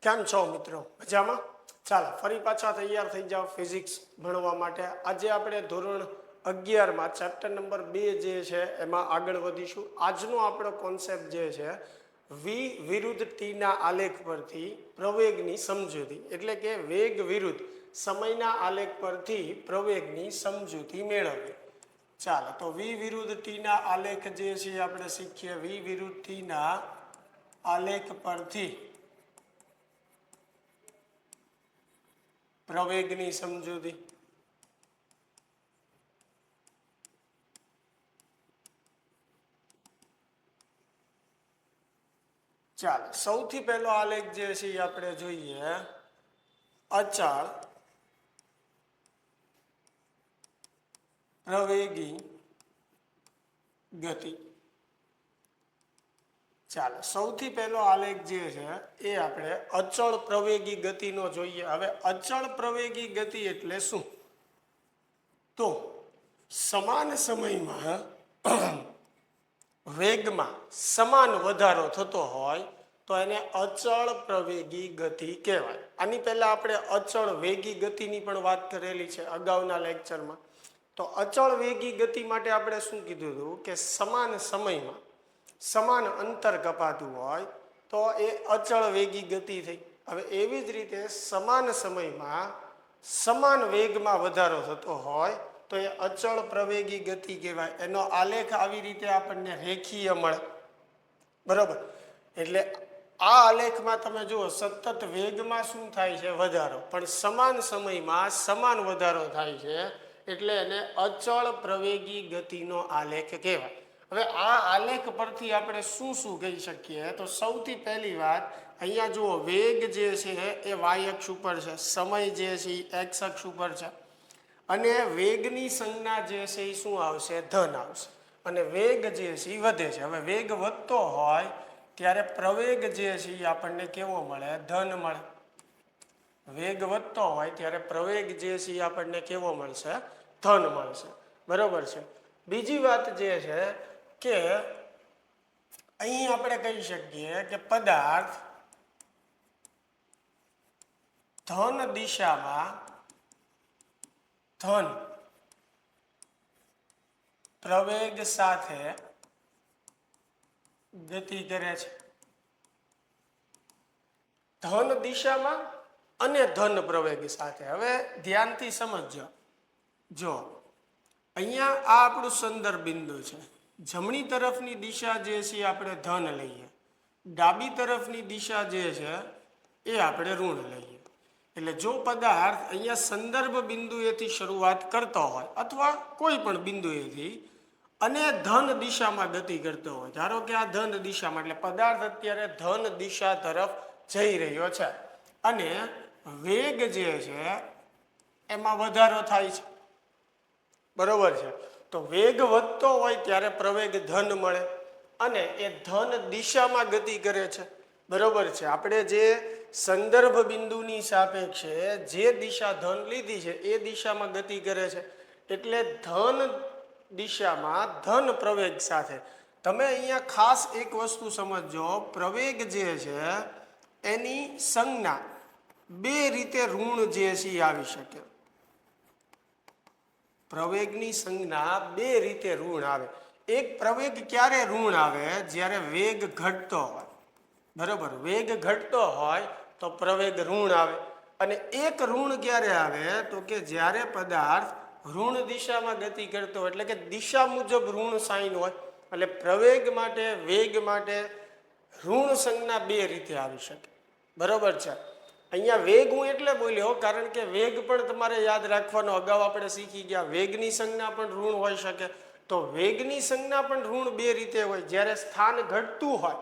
કેમ છો મિત્રો? મજામાં? ચાલો ફરી પાછા તૈયાર થઈ જાઓ ફિઝિક્સ ભણવા માટે. આજે આપણે ધોરણ 11માં ચેપ્ટર નંબર 2 જે છે એમાં આગળ વધીશું. આજનો આપણો કોન્સેપ્ટ જે છે વી વિરુદ્ધ ટીના આલેખ પરથી પ્રવેગની સમજૂતી, એટલે કે વેગ વિરુદ્ધ સમયના આલેખ પરથી પ્રવેગની સમજૂતી મેળવવી. ચાલો તો વી વિરુદ્ધ ટીના આલેખ જે છે આપણે શીખીએ. વી વિરુદ્ધ ટીના આલેખ પરથી પ્રવેગની સમજૂતી. ચાલો સૌથી પહેલો આલેખ જે છે એ આપણે જોઈએ અચળ પ્રવેગી ગતિ. ચાલો સૌથી પહેલો આલેખ જે છે એ આપણે અચળ પ્રવેગી ગતિનો જોઈએ. હવે અચળ પ્રવેગી ગતિ એટલે શું? તો સમાન સમયમાં વેગમાં સમાન વધારો થતો હોય તો એને અચળ પ્રવેગી ગતિ કહેવાય. આની પહેલા આપણે અચળ વેગી ગતિની પણ વાત કરેલી છે અગાઉના લેક્ચરમાં. તો અચળ વેગી ગતિ માટે આપણે શું કીધું હતું કે સમાન સમયમાં સમાન અંતર કપાતું હોય તો એ અચળ વેગી ગતિ થઈ. હવે એવી જ રીતે સમાન સમયમાં સમાન વેગમાં વધારો થતો હોય તો એ અચળ પ્રવેગી ગતિ કહેવાય. એનો આલેખ આવી રીતે આપણને રેખીય મળે, બરોબર? એટલે આ આલેખમાં તમે જુઓ સતત વેગમાં શું થાય છે? વધારો, પણ સમાન સમયમાં સમાન વધારો થાય છે, એટલે એને અચળ પ્રવેગી ગતિનો આલેખ કહેવાય. હવે આ આલેખ પરથી આપણે શું શું કહી શકીએ? તો સૌથી પહેલી વાત અહીંયા જુઓ, વેગ જે છે એ વાય અક્ષ ઉપર છે, સમય જે છે એ એક્સ અક્ષ ઉપર છે, અને વેગની સંજ્ઞા જે છે એ શું આવશે? ધન આવશે. અને વેગ જે છે એ વધે છે. હવે વેગ વધતો હોય ત્યારે પ્રવેગ જે છે એ આપણને કેવો મળે? ધન મળે. વેગ વધતો હોય ત્યારે પ્રવેગ જે છે એ આપણને કેવો મળશે? ધન મળશે, બરોબર છે. બીજી વાત જે છે કે અહીં આપણે કહી શકીએ કે પદાર્થ ધન દિશામાં ધન પ્રવેગ સાથે ગતિ કરે છે. ધન દિશામાં અને ધન પ્રવેગ સાથે. હવે ધ્યાનથી સમજજો. જો અહીંયા આ આપણું સંદર્ભ બિંદુ છે. જમણી તરફની દિશા જે છે આપણે ધન લઈએ, ડાબી તરફની દિશા જે છે એ આપણે ઋણ લઈએ. એટલે જો પદાર્થ અહીંયા સંદર્ભ બિંદુએથી શરૂઆત કરતો હોય અથવા કોઈ પણ બિંદુએથી અને ધન દિશામાં ગતિ કરતો હોય, ધારો કે આ ધન દિશામાં, એટલે પદાર્થ અત્યારે ધન દિશા તરફ જઈ રહ્યો છે અને વેગ જે છે એમાં વધારો થાય છે, બરોબર છે. તો વેગ વધતો હોય ત્યારે પ્રવેગ ધન મળે અને એ ધન દિશામાં ગતિ કરે છે, બરોબર છે. આપણે જે સંદર્ભ બિંદુની સાપેક્ષે જે દિશા ધન લીધી છે એ દિશામાં ગતિ કરે છે, એટલે ધન દિશામાં ધન પ્રવેગ સાથે. તમે અહીંયા ખાસ એક વસ્તુ સમજજો, પ્રવેગ જે છે એની સંજ્ઞા બે રીતે ઋણ જે છે એ આવી શકે. પ્રવેગની સંજ્ઞા બે રીતે ઋણ આવે. એક પ્રવેગ ક્યારે ઋણ આવે? જ્યારે વેગ ઘટતો હોય, બરોબર? વેગ ઘટતો હોય તો પ્રવેગ ઋણ આવે. અને એક ઋણ ક્યારે આવે? તો કે જ્યારે પદાર્થ ઋણ દિશામાં ગતિ કરતો હોય, એટલે કે દિશા મુજબ ઋણ સાઇન હોય. એટલે પ્રવેગ માટે વેગ માટે ઋણ સંજ્ઞા બે રીતે આવી શકે, બરોબર છે. અહીંયા વેગ હું એટલે બોલ્યો કારણ કે વેગ પણ તમારે યાદ રાખવાનો. અગાઉ આપણે શીખી ગયા વેગની સંજ્ઞા પણ ઋણ હોઈ શકે. તો વેગની સંજ્ઞા પણ ઋણ બે રીતે હોય. જ્યારે સ્થાન ઘટતું હોય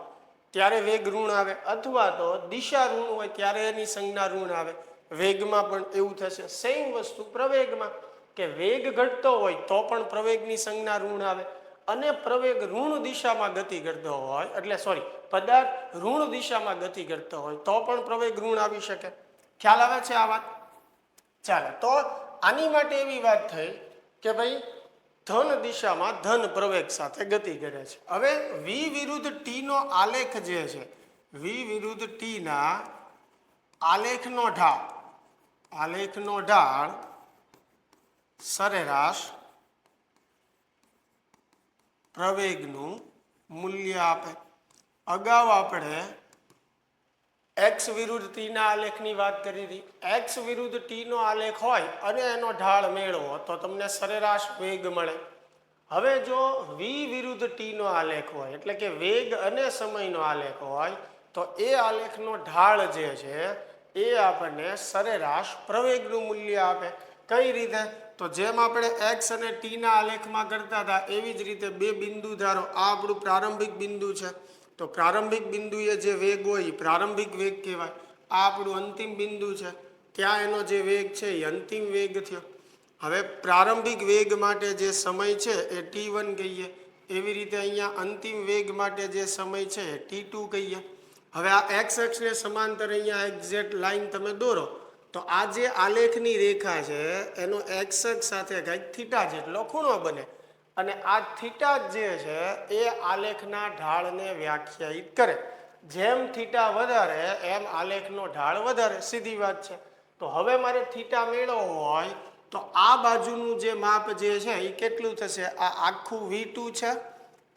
ત્યારે વેગ ઋણ આવે, અથવા તો દિશા ઋણ હોય ત્યારે એની સંજ્ઞા ઋણ આવે. વેગમાં પણ એવું થશે. સેમ વસ્તુ પ્રવેગમાં, કે વેગ ઘટતો હોય તો પણ પ્રવેગની સંજ્ઞા ઋણ આવે, અને પ્રવેગ ઋણ દિશામાં ગતિ કરતો હોય, એટલે સોરી પદાર્થ ઋણ દિશામાં ગતિ કરતો હોય તો પણ પ્રવેગ ઋણ આવી શકે. ખ્યાલ આવે છે આ વાત? ચાલો તો આની માટે એવી વાત થઈ કે ભાઈ ધન દિશામાં ધન પ્રવેગ સાથે ગતિ કરે છે. હવે વી વિરુદ્ધ ટી નો આલેખ જે છે, વી વિરુદ્ધ ટી ના આલેખનો ઢાળ સરેરાશ પ્રવેગનું મૂલ્ય આપે. અગાઉ આપણે એક્સ વિરુદ્ધ ટીના આલેખની વાત કરી હતી. એક્સ વિરુદ્ધ ટીનો આલેખ હોય અને એનો ઢાળ મેળવો તો તમને સરેરાશ વેગ મળે. હવે જો વી વિરુદ્ધ ટીનો આલેખ હોય એટલે કે વેગ અને સમયનો આલેખ હોય તો એ આલેખનો ઢાળ જે છે એ આપણને સરેરાશ પ્રવેગનું મૂલ્ય આપે. કઈ રીતે? તો જેમ આપણે એક્સ અને ટીના આલેખમાં કરતા હતા એવી જ રીતે બે બિંદુ ધારો. આ આપણું પ્રારંભિક બિંદુ છે તો પ્રારંભિક બિંદુએ જે વેગ હોય એ પ્રારંભિક વેગ કહેવાય. આ આપણું અંતિમ બિંદુ છે, ત્યાં એનો જે વેગ છે એ અંતિમ વેગ થયો. હવે પ્રારંભિક વેગ માટે જે સમય છે એ t1 કહીએ. એવી રીતે અહીંયા અંતિમ વેગ માટે જે સમય છે એ t2 કહીએ. હવે આ એક્સ અક્ષને સમાંતર અહીંયા એક્ઝેક્ટ લાઈન તમે દોરો તો આ જે આલેખની રેખા છે એનો એક્સ અક્ષ સાથે કંઈક થીટા જેટલો ખૂણો બને અને આ થીટા જે છે એ આલેખના ઢાળને વ્યાખ્યાયિત કરે. જેમ થીટા વધારે એમ આલેખનો ઢાળ વધારે, સીધી વાત છે. તો હવે મારે થીટા મેળવવો હોય તો આ બાજુનું જે માપ જે છે એ કેટલું થશે? આ આખું V2 છે,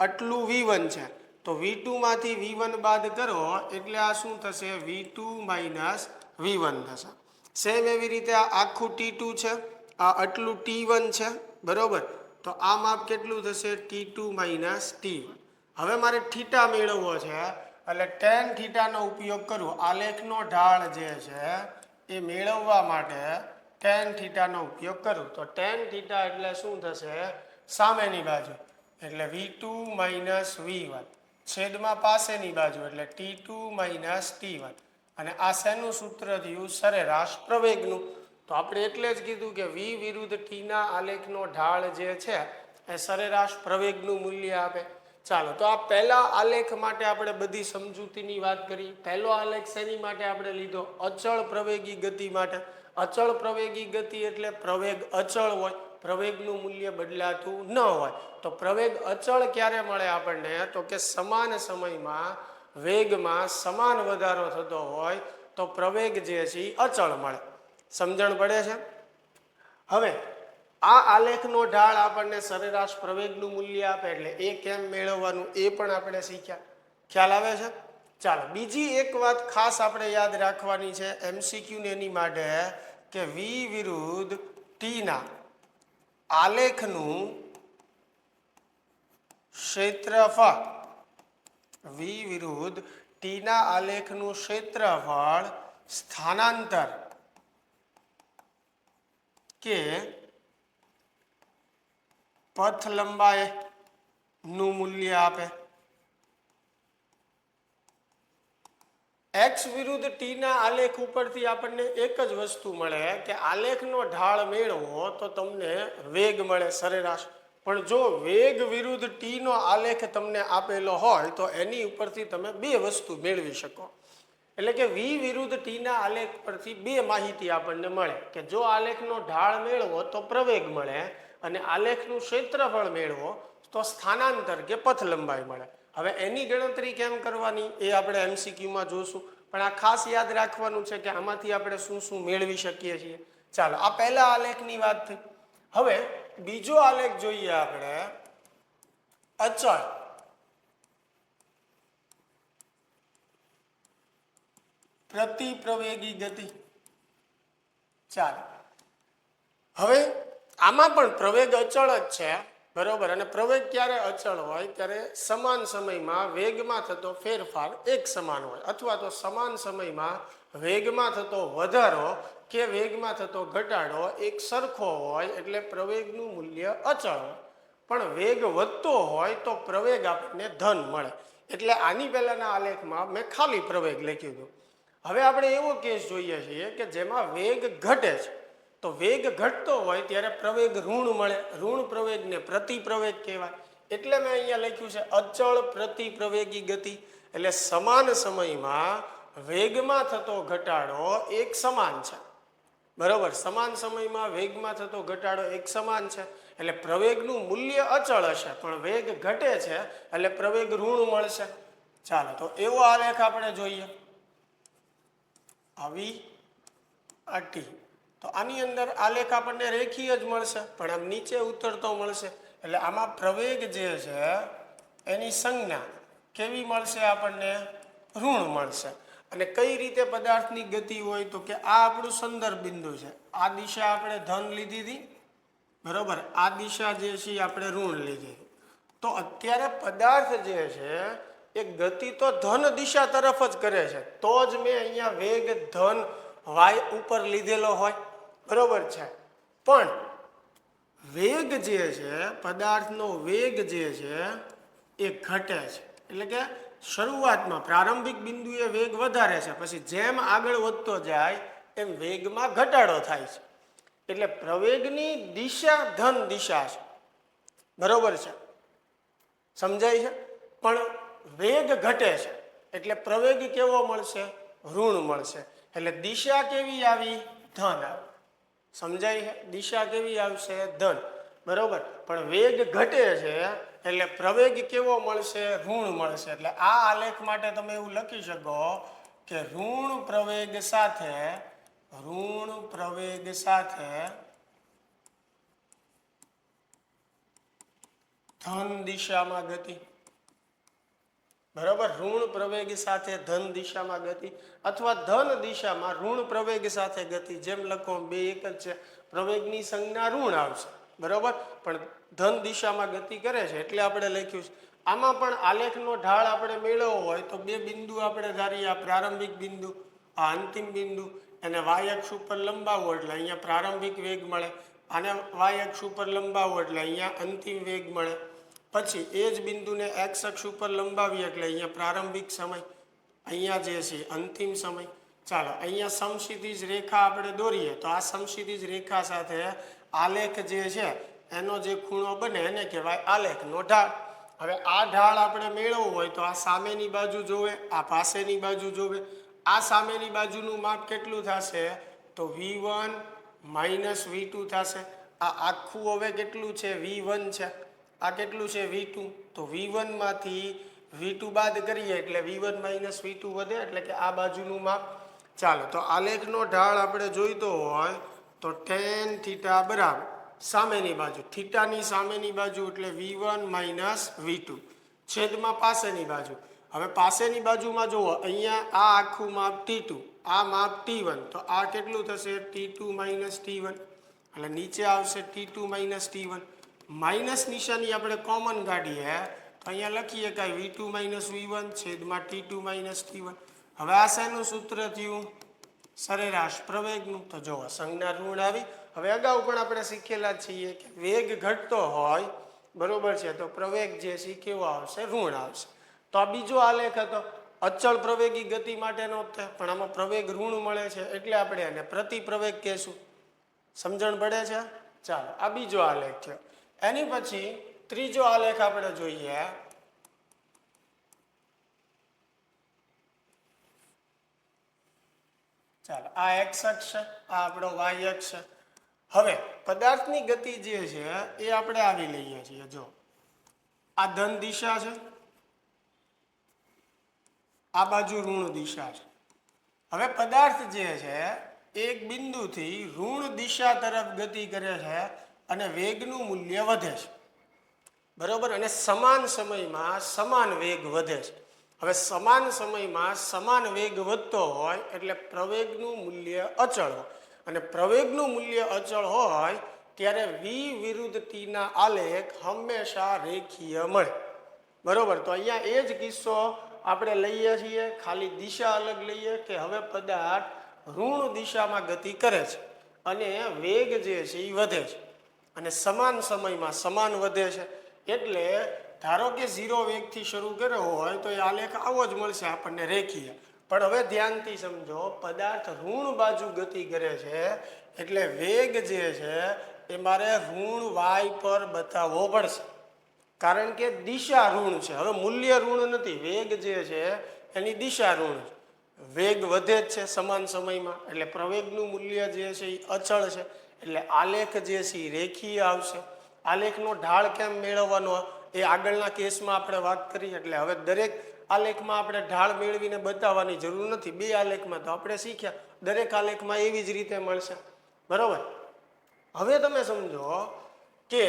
આટલું V1 છે. તો V2 માંથી V1 બાદ કરો એટલે આ શું થશે? V2 માઇનસ V1 થશે. સેમ એવી રીતે આ આખું T2 છે, આ આટલું T1 છે, બરોબર? તો આ માપ કેટલું થશે? T2 minus T1. હવે મારે થીટા મેળવવો છે એટલે tan થીટાનો ઉપયોગ કરું. આલેખનો ઢાળ જે છે એ મેળવવા માટે tan થીટાનો ઉપયોગ કરું તો tan થીટા એટલે શું થશે? સામેની બાજુ એટલે V2 માઇનસ V1 છેદમાં પાસેની બાજુ એટલે T2 માઇનસ T1 અને આ શેનું સૂત્ર થયું? સરેરાશ પ્રવેગનું. તો આપણે એટલે જ કીધું કે વી વિરુદ્ધ ટીના આલેખનો ઢાળ જે છે એ સરેરાશ પ્રવેગનું મૂલ્ય આપે. ચાલો, તો આ પહેલા આલેખ માટે આપણે બધી સમજૂતીની વાત કરી. પહેલો આલેખ શેની માટે આપણે લીધો? અચળ પ્રવેગી ગતિ માટે. અચળ પ્રવેગી ગતિ એટલે પ્રવેગ અચળ હોય, પ્રવેગનું મૂલ્ય બદલાતું ન હોય. તો પ્રવેગ અચળ ક્યારે મળે આપણને? તો કે સમાન સમયમાં વેગમાં સમાન વધારો થતો હોય તો પ્રવેગ જે છે એ અચળ મળે. સમજણ પડે છે? હવે આ આલેખનો ઢાળ આપણને સરેરાશ પ્રવેગનું મૂલ્ય આપે એટલે એ કેમ મેળવવાનું એ પણ આપણે શીખ્યા. ખ્યાલ આવે છે? ચાલો, બીજી એક વાત ખાસ આપણે યાદ રાખવાની છે MCQ ને એની માટે કે વી વિરુદ્ધ ટીના આલેખનું ક્ષેત્રફળ, વી વિરુદ્ધ ટીના આલેખનું ક્ષેત્રફળ સ્થાનાંતર કે પથ લંબાઈ નું મૂલ્ય આપે. એક્સ વિરુદ્ધ ટીના આલેખ ઉપરથી આપણને એક જ વસ્તુ મળે કે આલેખનો ઢાળ મેળવો તો તમને વેગ મળે સરેરાશ. પણ જો વેગ વિરુદ્ધ ટીનો આલેખ તમને આપેલો હોય તો એની ઉપરથી તમે બે વસ્તુ મેળવી શકો. એટલે કે વી વિરુદ્ધ ટીના આલેખ પરથી બે માહિતી આપણને મળે કે જો આલેખનો ઢાળ મેળવો તો પ્રવેગ મળે અને આલેખનું ક્ષેત્રફળ મેળવો તો સ્થાનાંતર કે પથ લંબાઈ મળે. હવે એની ગણતરી કેમ કરવાની એ આપણે MCQમાં જોશું, પણ આ ખાસ યાદ રાખવાનું છે કે આમાંથી આપણે શું શું મેળવી શકીએ છીએ. ચાલો, આ પહેલા આલેખની વાત થઈ. હવે બીજો આલેખ જોઈએ આપણે, અચળ પ્રતિપ્રવેગી ગતિ. ચાલો, હવે આમાં પણ પ્રવેગ અચળ જ છે, બરોબર? અને પ્રવેગ ક્યારે અચળ હોય? ત્યારે સમાન સમયમાં વેગમાં થતો ફેરફાર એક સમાન હોય અથવા તો સમાન સમયમાં વેગમાં થતો વધારો કે વેગમાં થતો ઘટાડો એક સરખો હોય એટલે પ્રવેગનું મૂલ્ય અચળ હોય. પણ વેગ વધતો હોય તો પ્રવેગ આપણને ધન મળે. એટલે આની પહેલાના આલેખમાં મેં ખાલી પ્રવેગ લખ્યું હતું. હવે આપણે એવો કેસ જોઈએ છીએ કે જેમાં વેગ ઘટે છે. તો વેગ ઘટતો હોય ત્યારે પ્રવેગ ઋણ મળે. ઋણ પ્રવેગને પ્રતિપ્રવેગ કહેવાય. એટલે મેં અહીંયા લખ્યું છે અચળ પ્રતિપ્રવેગી ગતિ. એટલે સમાન સમયમાં વેગમાં થતો ઘટાડો એક સમાન છે, બરોબર? સમાન સમયમાં વેગમાં થતો ઘટાડો એક સમાન છે એટલે પ્રવેગનું મૂલ્ય અચળ હશે પણ વેગ ઘટે છે એટલે પ્રવેગ ઋણ મળશે. ચાલો, તો એવો આલેખ આપણે જોઈએ. આવી આ ટી. તો આની અંદર આલેખ આપણને રેખીય જ મળશે, પણ આમ નીચે ઉતરતો મળશે. એટલે આમાં પ્રવેગ જે છે એની સંજ્ઞા કેવી મળશે આપણને? ઋણ મળશે. અને કઈ રીતે પદાર્થની ગતિ હોય તો કે આ આપણું સંદર્ભ બિંદુ છે, આ દિશા આપણે ધન લીધી હતી, બરોબર, આ દિશા જે છે આપણે ઋણ લીધી. તો અત્યારે પદાર્થ જે છે એ ગતિ તો ધન દિશા તરફ જ કરે છે, તો જ મેં અહીંયા વેગ ધન વાય ઉપર લીધેલો હોય, બરોબર છે. પણ વેગ જે છે, પદાર્થનો વેગ જે છે એ ઘટે છે. એટલે કે શરૂઆતમાં પ્રારંભિક બિંદુએ વેગ વધારે છે, પછી જેમ આગળ વધતો જાય એમ વેગમાં ઘટાડો થાય છે. એટલે પ્રવેગની દિશા ધન દિશા છે, બરોબર છે, સમજાય છે. પણ વેગ ઘટે છે એટલે પ્રવેગ કેવો મળશે? ઋણ મળશે. એટલે દિશા કેવી આવી? ધન આવી. સમજાય છે? દિશા કેવી આવશે? ધન, બરોબર. પણ વેગ ઘટે છે એટલે પ્રવેગ કેવો મળશે? ઋણ મળશે. એટલે આ આલેખ માટે તમે એવું લખી શકો કે ઋણ પ્રવેગ સાથે ધન દિશામાં ગતિ, બરાબર. ઋણ પ્રવેગ સાથે ધન દિશામાં ગતિ, અથવા ધન દિશામાં ઋણ પ્રવેગ સાથે ગતિ. જેમ લખો બે એક જ છે, પ્રવેગની સંજ્ઞા ઋણ આવશે, બરાબર, પણ ધન દિશામાં ગતિ કરે છે એટલે આપણે લખ્યું છે. આમાં પણ આલેખનો ઢાળ આપણે મેળવવો હોય તો બે બિંદુ આપણે ધારીએ, આ પ્રારંભિક બિંદુ, આ અંતિમ બિંદુ, એને વાય અક્ષ ઉપર લંબાવો એટલે અહીંયા પ્રારંભિક વેગ મળે, આને વાય અક્ષ ઉપર લંબાવો એટલે અહીંયા અંતિમ વેગ મળે. પછી એ જ બિંદુને એક્સ અક્ષ ઉપર લંબાવીએ એટલે અહીંયા પ્રારંભિક સમય, અહીંયા જે છે અંતિમ સમય. ચાલો અહીંયા સમક્ષિતિજ રેખા આપણે દોરીએ તો આ સમક્ષિતિજ રેખા સાથે આલેખ જે છે એનો જે ખૂણો બને એને કહેવાય આલેખનો ઢાળ. હવે આ ઢાળ આપણે મેળવવો હોય તો આ સામેની બાજુ જોવે, આ પાસેની બાજુ જોવે. આ સામેની બાજુનું માપ કેટલું થશે? તો V1 માઇનસ V2 થશે. આ આખું હવે કેટલું છે? V1 છે. આ કેટલું છે? V2. તો V1 માંથી V2 બાદ કરીએ એટલે V1 માઇનસ V2 વધે, એટલે કે આ બાજુનું માપ. ચાલો તો આલેખનો ઢાળ આપણે જોઈતો હોય તો tan થીટા બરાબર સામેની બાજુ, થીટાની સામેની બાજુ એટલે V1 માઇનસ V2 છેદમાં પાસેની બાજુ. હવે પાસેની બાજુમાં જુઓ, અહીંયા આ આખું માપ T2, આ માપ T1, તો આ કેટલું થશે? T2 માઇનસ T1, એટલે નીચે આવશે T2 માઇનસ T1. માઇનસ નિશાની આપણે કોમન કાઢીએ તો અહીંયા લખીએ કે V2 માઇનસ V1 છેદમાં T2 માઇનસ T1. હવે આ શેનું સૂત્ર થયું? સરેરાશ પ્રવેગનું. તો જુઓ સંજ્ઞા ઋણ આવી. હવે અગાઉ પણ આપણે શીખેલા છીએ કે વેગ ઘટતો હોય, બરોબર છે, તો પ્રવેગ જે છે કેવો આવશે? ઋણ આવશે. તો આ બીજો આલેખ હતો, અચળ પ્રવેગી ગતિ માટેનો છે, પણ આમાં પ્રવેગ ઋણ મળે છે એટલે આપણે એને પ્રતિપ્રવેગ કહેશું. સમજણ પડે છે? ચાલો આ બીજો આલેખ છે. એની પછી ત્રીજો આલેખ આપણે જોઈએ. ચાલો આ એક્સ અક્ષ છે, આ આપણો વાય અક્ષ છે. હવે પદાર્થની ગતિ જે છે એ આપણે આવી લઈએ છીએ. જો આ ધન દિશા છે, આ બાજુ ઋણ દિશા છે. હવે પદાર્થ જે છે એક બિંદુથી ઋણ દિશા તરફ ગતિ કરે છે અને વેગનું મૂલ્ય વધે છે, બરોબર, અને સમાન સમયમાં સમાન વેગ વધે છે. હવે સમાન સમયમાં સમાન વેગ વધતો હોય એટલે પ્રવેગનું મૂલ્ય અચળ હોય, અને પ્રવેગનું મૂલ્ય અચળ હોય ત્યારે v વિરુદ્ધ t ના આલેખ હંમેશા રેખીય મળે, બરોબર. તો અહીંયા એ જ કિસ્સો આપણે લઈએ છીએ, ખાલી દિશા અલગ લઈએ કે હવે પદાર્થ ઋણ દિશામાં ગતિ કરે છે અને વેગ જે છે એ વધે છે અને સમાન સમયમાં સમાન વધે છે. એટલે ધારો કે 0 વેગથી શરૂ કર્યો હોય તો એ આલેખ આવો જ મળશે આપણને, રેખીય. પણ હવે ધ્યાનથી સમજો, પદાર્થ ઋણ બાજુ ગતિ કરે છે એટલે વેગ જે છે એ મારે ઋણ વાય પર બતાવવો પડશે, કારણ કે દિશા ઋણ છે. હવે મૂલ્ય ઋણ નથી, વેગ જે છે એની દિશા ઋણ છે. વેગ વધે જ છે સમાન સમયમાં એટલે પ્રવેગનું મૂલ્ય જે છે એ અચળ છે, એટલે આલેખ જે છે એ રેખીય આવશે. આલેખનો ઢાળ કેમ મેળવવાનો એ આગળના કેસમાં આપણે વાત કરી, એટલે હવે દરેક આલેખમાં આપણે ઢાળ મેળવીને બતાવવાની જરૂર નથી. બે આલેખમાં તો આપણે શીખ્યા, દરેક આલેખમાં એવી જ રીતે મળશે. બરોબર. હવે તમે સમજો કે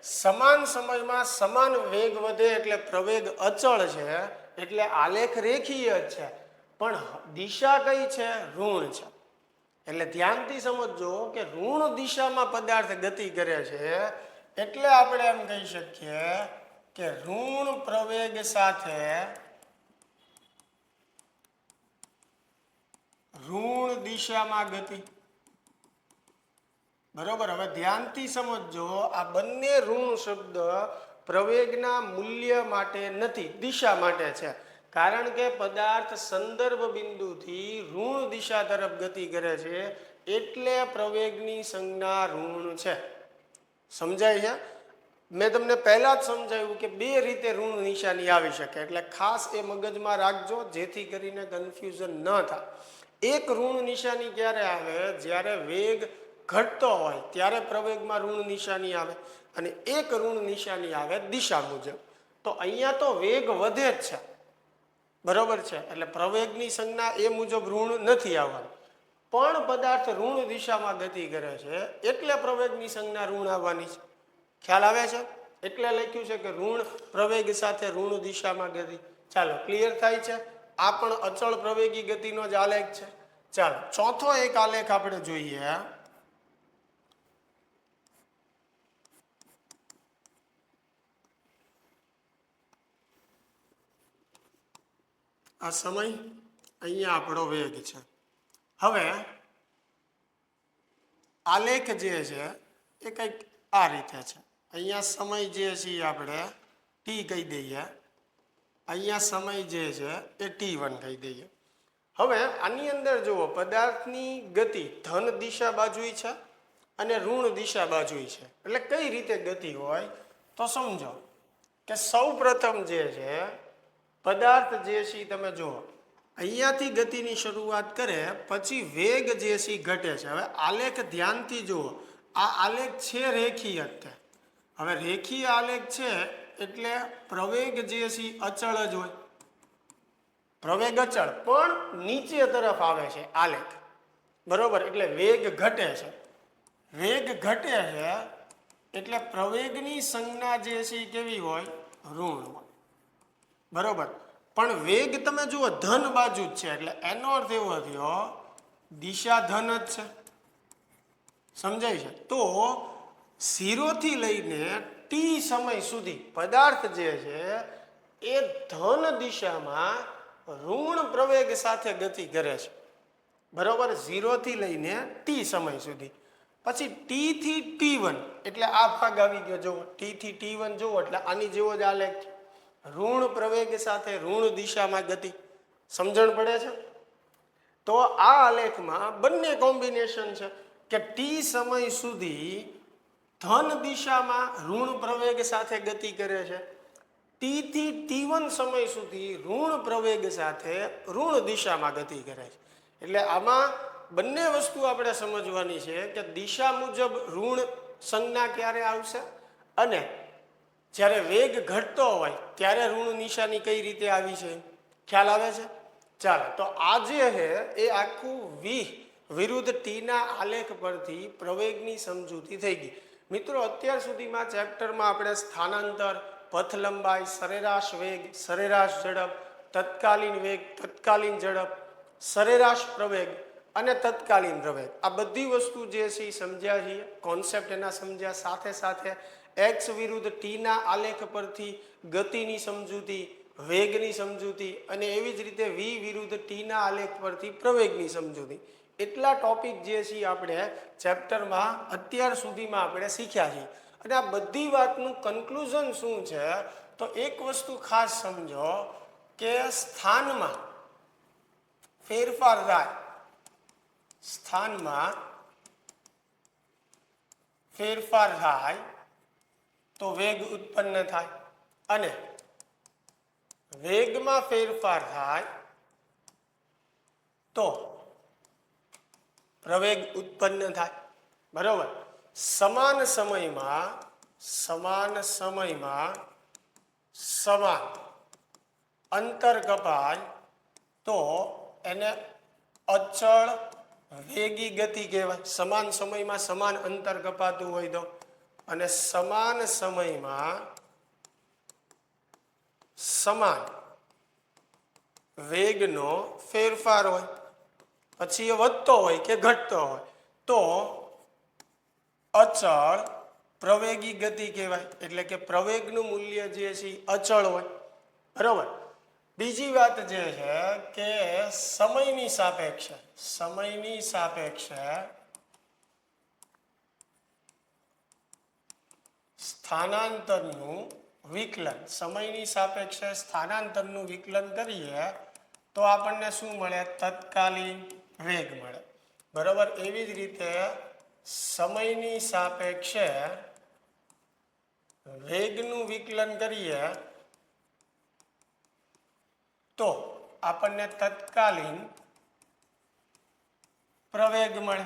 સમાન સમયમાં સમાન વેગ વધે એટલે પ્રવેગ અચળ છે, એટલે આલેખ રેખીય જ છે, પણ દિશા કઈ છે? ઋણ છે. એટલે ધ્યાનથી સમજજો કે ઋણ દિશામાં પદાર્થ ગતિ કરે છે, એટલે આપણે એમ કહી શકીએ કે ઋણ પ્રવેગ સાથે ઋણ દિશામાં ગતિ. બરોબર. હવે ધ્યાનથી સમજજો, આ બંને ઋણ શબ્દ પ્રવેગના મૂલ્ય માટે નથી, દિશા માટે છે. કારણ કે પદાર્થ સંદર્ભ બિંદુથી ઋણ દિશા તરફ ગતિ કરે છે, એટલે પ્રવેગની સંજ્ઞા ઋણ છે. સમજાય છે? મેં તમને પહેલા જ સમજાવ્યું કે બે રીતે ઋણ નિશાની આવી શકે, એટલે ખાસ એ મગજમાં રાખજો જેથી કરીને કન્ફ્યુઝન ન થાય. એક ઋણ નિશાની ક્યારે આવે? જ્યારે વેગ ઘટતો હોય ત્યારે પ્રવેગમાં ઋણ નિશાની આવે, અને એક ઋણ નિશાની આવે દિશા મુજબ. તો અહીંયા તો વેગ વધે જ છે, બરોબર છે, એટલે પ્રવેગની સંજ્ઞા એ મુજબ ઋણ નથી આવવાની. પણ પદાર્થ ઋણ દિશામાં ગતિ કરે છે એટલે પ્રવેગની સંજ્ઞા ઋણ આવવાની છે. ખ્યાલ આવે છે? એટલે લખ્યું છે કે ઋણ પ્રવેગ સાથે ઋણ દિશામાં ગતિ. ચાલો, ક્લિયર થાય છે? આ પણ અચળ પ્રવેગી ગતિનો જ આલેખ છે. ચાલો, ચોથો એક આલેખ આપણે જોઈએ. આ સમય, અહીંયા આપણો વેગ છે. હવે આલેખ જે છે એ કંઈક આ રીતે છે. અહીંયા સમય જે છે આપણે ટી કહી દઈએ, અહીંયા સમય જે છે એ T1 કહી દઈએ. હવે આની અંદર જુઓ, પદાર્થની ગતિ ધન દિશા બાજુઈ છે અને ઋણ દિશા બાજુઈ છે. એટલે કઈ રીતે ગતિ હોય તો સમજો કે સૌ પ્રથમ જે છે પદાર્થ જે છે તમે જુઓ, અહીંયાથી ગતિની શરૂઆત કરે, પછી વેગ જે છે ઘટે છે. હવે આલેખ ધ્યાનથી જુઓ, આ આલેખ છે રેખીય છે. હવે રેખીય આલેખ છે એટલે પ્રવેગ જે છે અચળ જ હોય. પ્રવેગ અચળ પણ નીચે તરફ આવે છે આલેખ, બરોબર. એટલે વેગ ઘટે છે. વેગ ઘટે છે એટલે પ્રવેગની સંજ્ઞા જે છે કેવી હોય? ઋણ હોય, બરોબર. પણ વેગ તમે જુઓ ધન બાજુ જ છે, એટલે એનો અર્થ એવો થયો દિશા ધન જ છે. સમજાય છે? તો 0 થી લઈને ટી સમય સુધી પદાર્થ જે છે એ ધન દિશામાં ઋણ પ્રવેગ સાથે ગતિ કરે છે, બરોબર. 0 થી લઈને ટી સમય સુધી. પછી ટી થી T1 એટલે આ ભાગ આવી ગયો. જુઓ, ટી થી T1 જુઓ એટલે આની જેવો જ આલેખ છે. ઋણ પ્રવેગ સાથે ઋણ દિશામાં ગતિ. સમજણ પડે છે? તો આ આલેખમાં બંને કોમ્બિનેશન છે કે ટી સમય સુધી ધન દિશામાં ઋણ પ્રવેગ સાથે ગતિ કરે છે, ટી થી T1 સમય સુધી ઋણ પ્રવેગ સાથે ઋણ દિશામાં ગતિ કરે છે. એટલે આમાં બંને વસ્તુ આપણે સમજવાની છે કે દિશા મુજબ ઋણ સંજ્ઞા ક્યારે આવશે, અને જ્યારે વેગ ઘટતો હોય ત્યારે ઋણ નિશાની કઈ રીતે આવી છે. ખ્યાલ આવે છે? ચાલો, તો આ જે છે એ આખું વિરુદ્ધ ટીના આલેખ પરથી પ્રવેગની સમજૂતી થઈ ગઈ. મિત્રો, અત્યાર સુધીમાં ચેપ્ટરમાં આપણે સ્થાનાંતર, પથ લંબાઈ, સરેરાશ વેગ, સરેરાશ ઝડપ, તત્કાલીન વેગ, તત્કાલીન ઝડપ, સરેરાશ પ્રવેગ અને તત્કાલીન પ્રવેગ, આ બધી વસ્તુ જે છે એ સમજ્યા છીએ. કોન્સેપ્ટ એના સમજ્યા. સાથે સાથે એક્સ વિરુદ્ધ ટીના આલેખ પરથી ગતિની સમજૂતી, વેગની સમજૂતી, અને એવી જ રીતે વી વિરુદ્ધ ટીના આલેખ પરથી પ્રવેગની સમજૂતી. એટલા ટોપિક જે છે આપણે ચેપ્ટરમાં અત્યાર સુધીમાં આપણે શીખ્યા છીએ. અને આ બધી વાતનું કન્ક્લુઝન શું છે તો એક વસ્તુ ખાસ સમજો કે સ્થાનમાં ફેરફાર થાય, સ્થાનમાં ફેરફાર થાય તો વેગ ઉત્પન્ન થાય, અને વેગમાં ફેરફાર થાય તો પ્રવેગ ઉત્પન્ન થાય, બરોબર. સમાન સમયમાં સમાન અંતર કપાય તો એને અચળ વેગી ગતિ કહેવાય. સમાન સમયમાં સમાન અંતર કપાતું હોય તો, અને સમાન સમયમાં સમાન વેગનો ફેરફાર હોય, પછી એ વધતો હોય કે ઘટતો હોય તો અચળ પ્રવેગી ગતિ કહેવાય. એટલે કે પ્રવેગનું મૂલ્ય જે છે એ અચળ હોય. બરોબર. બીજી વાત જે છે કે સમયની સાપેક્ષે સ્થાનાંતરનું વિકલન, સમયની સાપેક્ષે સ્થાનાંતરનું વિકલન કરીએ તો આપણને શું મળે? તત્કાલીન વેગ મળે. બરોબર. એવી જ રીતે સમયની સાપેક્ષે વેગનું વિકલન કરીએ તો આપણને તત્કાલીન પ્રવેગ મળે.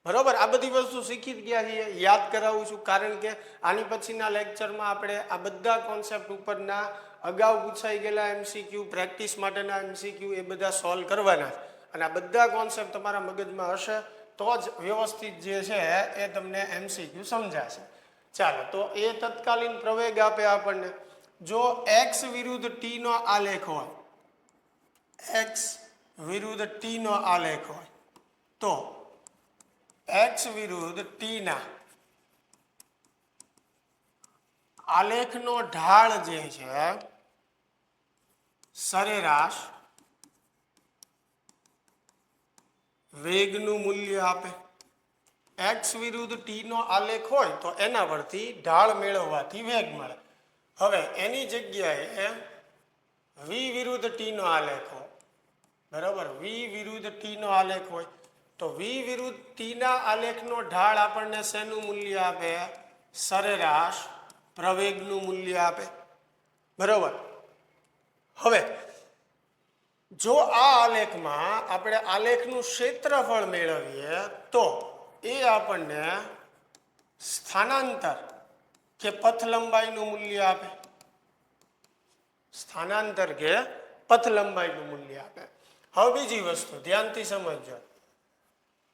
બરોબર. આ બધી વસ્તુ શીખી જ ગયા છીએ, યાદ કરાવું છું, કારણ કે આની પછીના લેક્ચરમાં આપણે આ બધા કોન્સેપ્ટ ઉપરના અગાઉ પૂછાઈ ગયેલા એમસીક્યુ, પ્રેક્ટિસ માટેના એમસીક્યુ એ બધા સોલ્વ કરવાના છે. અને આ બધા કોન્સેપ્ટ તમારા મગજમાં હશે તો જ વ્યવસ્થિત જે છે એ તમને એમસીક્યુ સમજાશે. ચાલો, તો એ તત્કાલીન પ્રવેગ આપે આપણને. જો એક્સ વિરુદ્ધ ટી નો આલેખ હોય, એક્સ વિરુદ્ધ ટી નો આલેખ હોય તો એક્સ વિરુદ્ધ ટી ના આલેખનો ઢાળ જે છે સરેરાશ વેગનું મૂલ્ય આપે. એક્સ વિરુદ્ધ ટી નો આલેખ હોય તો એના પરથી ઢાળ મેળવવાથી વેગ મળે. હવે એની જગ્યાએ વી વિરુદ્ધ ટી નો આલેખ હોય, બરાબર, વી વિરુદ્ધ ટી નો આલેખ હોય તો વી વિરુદ્ધ ટી ના આલેખનો ઢાળ આપણને શેનું મૂલ્ય આપે? સરેરાશ પ્રવેગનું મૂલ્ય આપે. બરોબર. હવે જો આ આલેખમાં આપણે આલેખનું ક્ષેત્રફળ મેળવીએ તો એ આપણને સ્થાનાંતર કે પથ લંબાઈનું મૂલ્ય આપે. સ્થાનાંતર કે પથ લંબાઈનું મૂલ્ય આપે. હવે બીજી વસ્તુ ધ્યાનથી સમજજો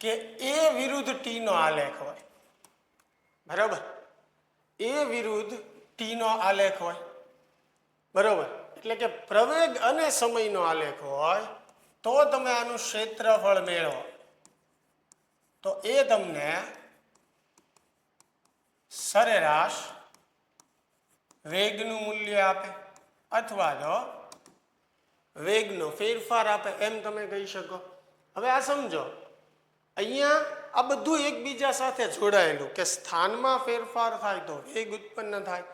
કે એ વિરુદ્ધ ટી નો આલેખ હોય, બરાબર, એ વિરુદ્ધ ટી નો આલેખ હોય, બરોબર, એટલે કે પ્રવેગ અને સમયનો આલેખ હોય તો તમે આનું ક્ષેત્રફળ મેળવો તો એ તમને સરેરાશ વેગનું મૂલ્ય આપે અથવા તો વેગનો ફેરફાર આપે, એમ તમે કહી શકો. હવે આ સમજો, અહીંયા આ બધું એકબીજા સાથે જોડાયેલું કે સ્થાનમાં ફેરફાર થાય તો વેગ ઉત્પન્ન થાય,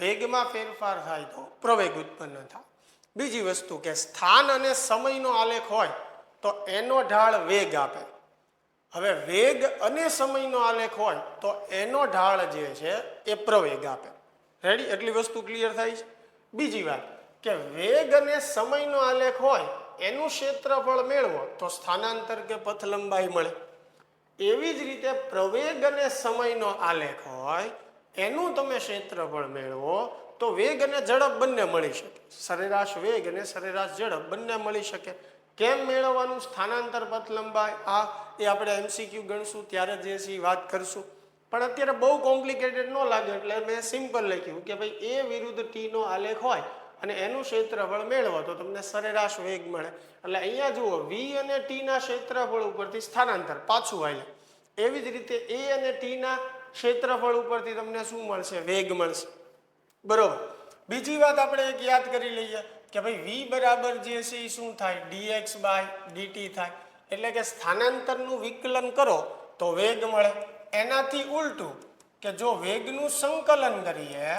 વેગમાં ફેરફાર થાય તો પ્રવેગ ઉત્પન્ન થાય. બીજી વસ્તુ કે સ્થાન અને સમયનો આલેખ હોય તો એનો ઢાળ વેગ આપે. હવે વેગ અને સમયનો આલેખ હોય તો એનો ઢાળ જે છે એ પ્રવેગ આપે. રેડી? એટલી વસ્તુ ક્લિયર થાય છે. બીજી વાત કે વેગ અને સમયનો આલેખ હોય એનું ક્ષેત્રફળ મેળવો તો સ્થાનાંતર કે પથ લંબાઈ મળે. એવી જ રીતે પ્રવેગ અને સમયનો આલેખ હોય એનું તમે ક્ષેત્રફળ મેળવો તો વેગ અને ઝડપ બંને મળી શકે. સરેરાશ વેગ અને સરેરાશ ઝડપ બંને મળી શકે. કેમ મેળવવાનું સ્થાનાંતર પથ લંબાઈ? આ એ આપણે એમસીક્યુ ગણશું ત્યારે જે છે વાત કરશું. પણ અત્યારે બહુ કોમ્પ્લિકેટેડ ન લાગે એટલે મેં સિમ્પલ લખ્યું કે ભાઈ એ વિરુદ્ધ ટી નો આલેખ હોય અને એનું ક્ષેત્રફળ મેળવો તો તમને સરેરાશ વેગ મળે. એટલે અહીંયા જુઓ, વી અને ટી ના ક્ષેત્રફળ ઉપરથી સ્થાનાંતર પાછું આવે. એવી જ રીતે એ અને ટી ના ક્ષેત્રફળ ઉપરથી તમને શું મળશે? વેગ મળશે. બરોબર. બીજી વાત આપણે એક યાદ કરી લઈએ કે ભાઈ વી બરાબર જે છે એ શું થાય? ડીએક્સ બાય ડીટી થાય. એટલે કે સ્થાનાંતરનું વિકલન કરો તો વેગ મળે. એનાથી ઉલટું કે જો વેગનું સંકલન કરીએ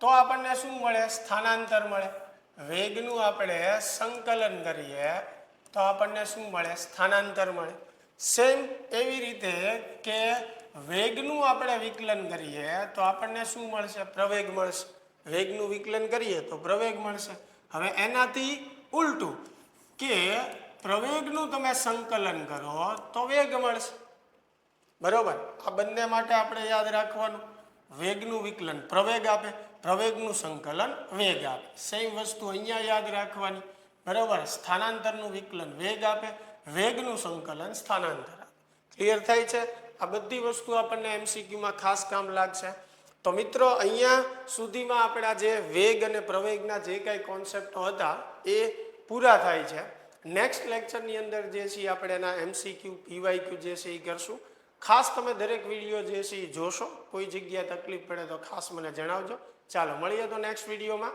તો આપણને શું મળે? સ્થાનાંતર મળે. વેગનું આપણે સંકલન કરીએ તો આપણને શું મળે? સ્થાનાંતર મળે. સેમ એવી રીતે કે વેગનું આપણે વિકલન કરીએ તો આપણને શું મળશે? પ્રવેગ મળશે. વેગનું વિકલન કરીએ તો પ્રવેગ મળશે. હવે એનાથી ઉલટું કે પ્રવેગનું તમે સંકલન કરો તો વેગ મળશે. બરોબર. આ બંને માટે આપણે યાદ રાખવાનું, વેગનું વિકલન પ્રવેગ આપે, પ્રવેગનું સંકલન વેગ આપે. સેમ વસ્તુ અહીંયા યાદ રાખવાની, બરાબર. સ્થાનાંતરનું વિકલન વેગ આપે, વેગનું સંકલન સ્થાનાંતર આપે. ક્લિયર થાય છે? આ બધી વસ્તુ આપણને એમસીક્યુમાં ખાસ કામ લાગશે. તો મિત્રો અહીંયા સુધીમાં આપણા જે વેગ અને પ્રવેગના જે કાંઈ કોન્સેપ્ટો હતા એ પૂરા થાય છે. નેક્સ્ટ લેક્ચરની અંદર જે છે આપણે એના એમસીક્યુ પીવાયક્યુ જે છે એ કરશું. ખાસ તમે દરેક વિડીયો જે છે એ જોશો. કોઈ જગ્યાએ તકલીફ પડે તો ખાસ મને જણાવજો. ચાલો મળીએ તો નેક્સ્ટ વિડીયોમાં.